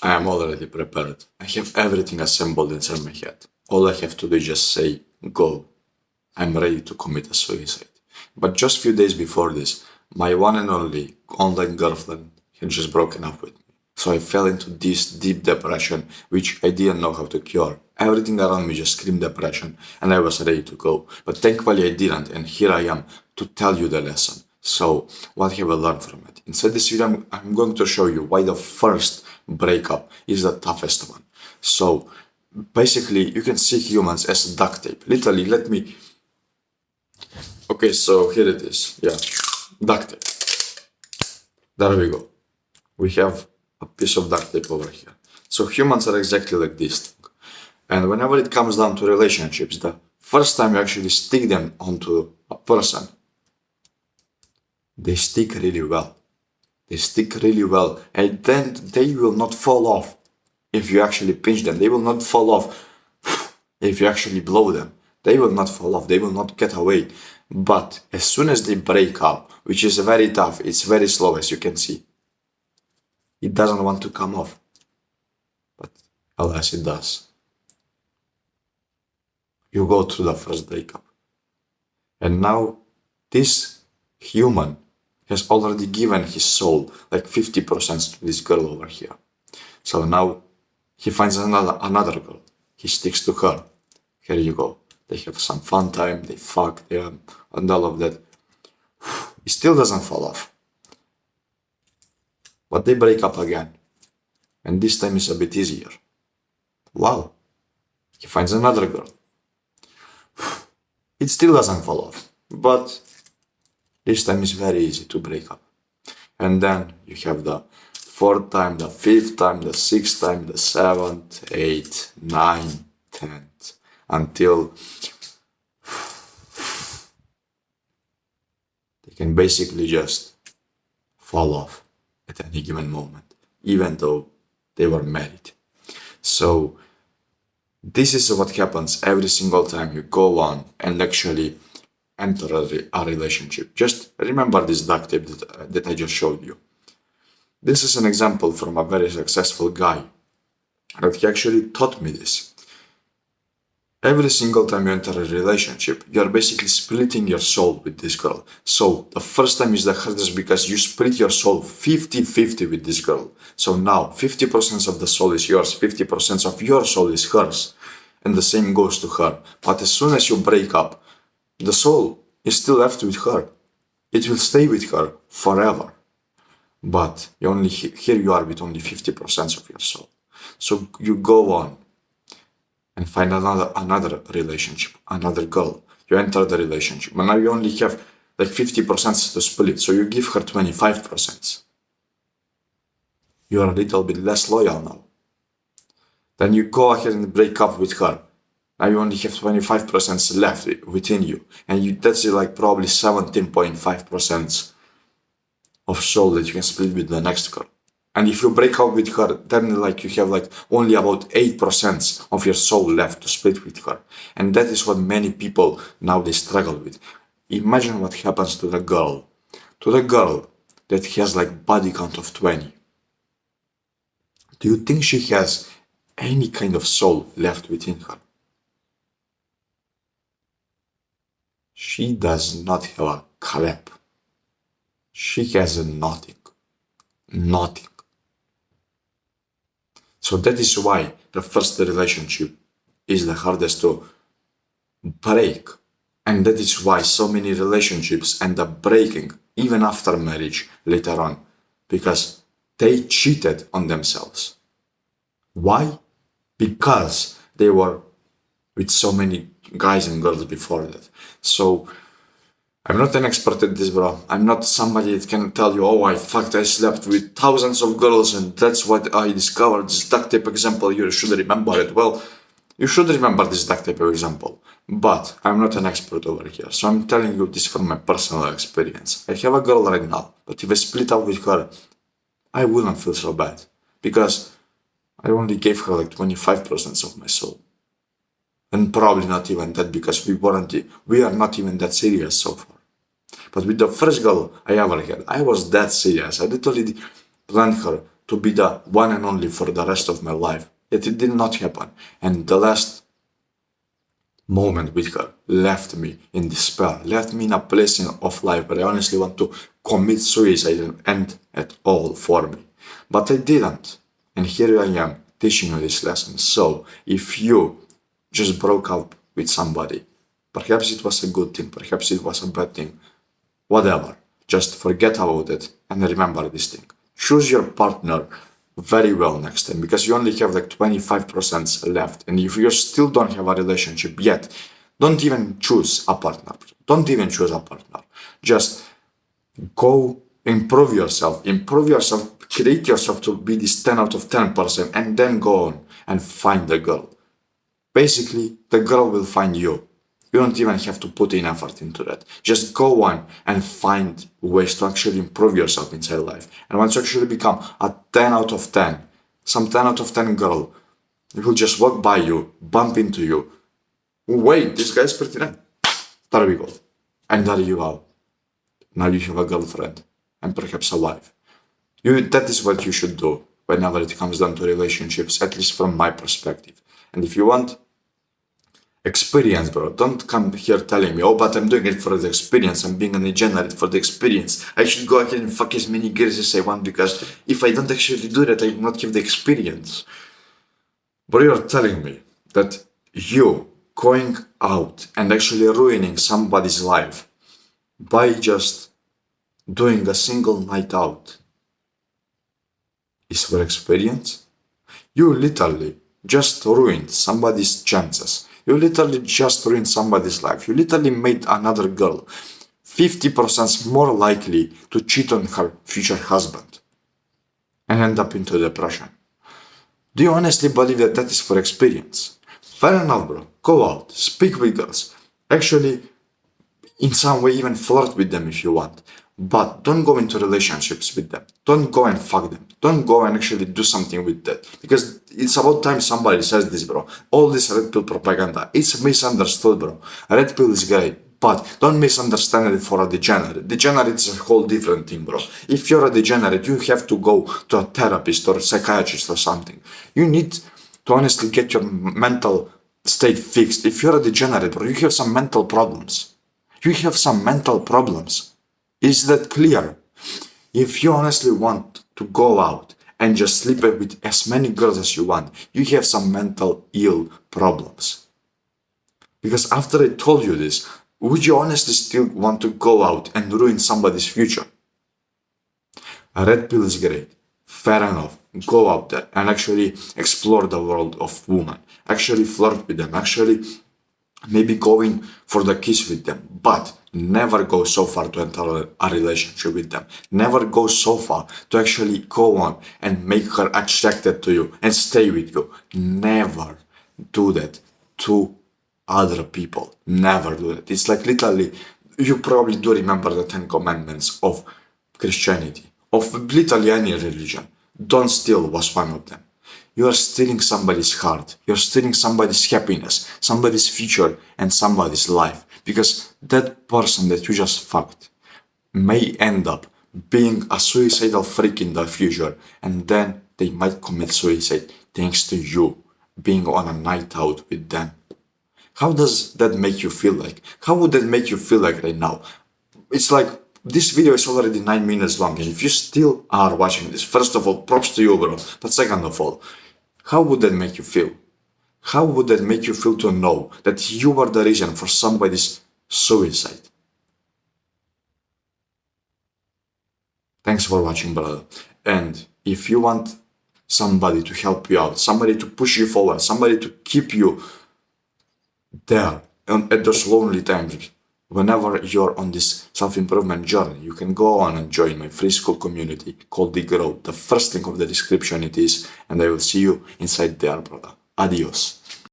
I am already prepared. I have everything assembled inside my head. All I have to do is just say, go. I'm ready to commit a suicide. But just few days before this, my one and only online girlfriend had just broken up with me. So I fell into this deep depression, which I didn't know how to cure. Everything around me just screamed depression, and I was ready to go. But thankfully I didn't, and here I am to tell you the lesson. So, what have I learned from it? Inside this video, I'm going to show you why the first breakup is the toughest one. So, basically, you can see humans as duct tape. Literally, let me... Okay, so here it is. Yeah, duct tape. There we go. We have a piece of duct tape over here. So humans are exactly like this. And whenever it comes down to relationships, the first time you actually stick them onto a person, they stick really well. They stick really well. And then they will not fall off if you actually pinch them. They will not fall off if you actually blow them. They will not fall off. They will not get away. But as soon as they break up, which is very tough, it's very slow as you can see. It doesn't want to come off. But alas, it does. You go through the first breakup. And now this human has already given his soul, like 50% to this girl over here. So now he finds another girl. He sticks to her. Here you go. They have some fun time, they fuck, and all of that. It still doesn't fall off. But they break up again. And this time is a bit easier. Wow. He finds another girl. It still doesn't fall off. But this time is very easy to break up. And then you have the fourth time, the fifth time, the sixth time, the seventh, eighth, ninth, 10th, until they can basically just fall off at any given moment, even though they were married. So this is what happens every single time you go on and actually enter a relationship. Just remember this duct tape that I just showed you. This is an example from a very successful guy, that he actually taught me this. Every single time you enter a relationship, you are basically splitting your soul with this girl. So the first time is the hardest because you split your soul 50-50 with this girl. So now 50% of the soul is yours, 50% of your soul is hers. And the same goes to her. But as soon as you break up, the soul is still left with her. It will stay with her forever. But here you are with only 50% of your soul. So you go on and find another relationship, another girl. You enter the relationship, but now you only have like 50% to split, so you give her 25%. You are a little bit less loyal now. Then you go ahead and break up with her. Now you only have 25% left within you, and that's like probably 17.5% of soul that you can split with the next girl. And if you break up with her, then like you have like only about 8% of your soul left to split with her. And that is what many people now they struggle with. Imagine what happens to the girl that has like body count of 20. Do you think she has any kind of soul left within her? She does not have a crap. She has nothing. Nothing. So that is why the first relationship is the hardest to break. And that is why so many relationships end up breaking, even after marriage later on, because they cheated on themselves. Why? Because they were with so many guys and girls before that. So I'm not an expert at this, bro. I'm not somebody that can tell you, oh, I slept with thousands of girls and that's what I discovered. This duct tape example, you should remember it. Well, you should remember this duct tape example, but I'm not an expert over here. So I'm telling you this from my personal experience. I have a girl right now, but if I split up with her, I wouldn't feel so bad because I only gave her like 25% of my soul. And probably not even that because we are not even that serious so far. But with the first girl I ever had, I was that serious. I literally planned her to be the one and only for the rest of my life. Yet it did not happen. And the last moment with her left me in despair, left me in a place of life where I honestly want to commit suicide and end it all for me. But I didn't. And here I am teaching you this lesson. So if you just broke up with somebody, perhaps it was a good thing, perhaps it was a bad thing, whatever, just forget about it and remember this thing. Choose your partner very well next time, because you only have like 25% left. And if you still don't have a relationship yet, don't even choose a partner. Don't even choose a partner. Just go improve yourself, create yourself to be this 10 out of 10 person, and then go on and find the girl. Basically, the girl will find you. You don't even have to put in effort into that. Just go on and find ways to actually improve yourself inside life. And once you actually become a 10 out of 10, some 10 out of 10 girl, it will just walk by you, bump into you. Wait, this guy's pretty nice. There we go. And there you are. Now you have a girlfriend and perhaps a wife. That is what you should do whenever it comes down to relationships, at least from my perspective. And if you want experience, bro, don't come here telling me, oh, but I'm doing it for the experience, I'm being a degenerate for the experience, I should go ahead and fuck as many girls as I want, because if I don't actually do that, I will not have the experience. But you're telling me that you going out and actually ruining somebody's life by just doing a single night out is for experience? You literally just ruined somebody's chances. You literally just ruined somebody's life. You literally made another girl 50% more likely to cheat on her future husband and end up into depression. Do you honestly believe that that is for experience? Fair enough, bro. Go out, speak with girls. Actually, in some way, even flirt with them if you want. But don't go into relationships with them. Don't go and fuck them. Don't go and actually do something with that. Because it's about time somebody says this, bro. All this red pill propaganda, it's misunderstood, bro. Red pill is great, but don't misunderstand it for a degenerate. Degenerate is a whole different thing, bro. If you're a degenerate, you have to go to a therapist or a psychiatrist or something. You need to honestly get your mental state fixed. If you're a degenerate, bro, you have some mental problems. You have some mental problems. Is that clear? If you honestly want to go out and just sleep with as many girls as you want, you have some mental ill problems. Because after I told you this, would you honestly still want to go out and ruin somebody's future? A red pill is great. Fair enough. Go out there and actually explore the world of women. Actually flirt with them. Actually maybe going for the kiss with them, but never go so far to enter a relationship with them. Never go so far to actually go on and make her attracted to you and stay with you. Never do that to other people. Never do that. It's like literally, you probably do remember the 10 commandments of Christianity, of literally any religion. Don't steal was one of them. You are stealing somebody's heart. You're stealing somebody's happiness, somebody's future, and somebody's life. Because that person that you just fucked may end up being a suicidal freak in the future, and then they might commit suicide thanks to you being on a night out with them. How does that make you feel like? How would that make you feel like right now? It's like this video is already 9 minutes long, and if you still are watching this, first of all, props to you, bro. But second of all, how would that make you feel? How would that make you feel to know that you were the reason for somebody's suicide? Thanks for watching, brother. And if you want somebody to help you out, somebody to push you forward, somebody to keep you there at those lonely times, whenever you're on this self-improvement journey, you can go on and join my free school community called The Grow. The first link of the description it is, and I will see you inside there, brother. Adios.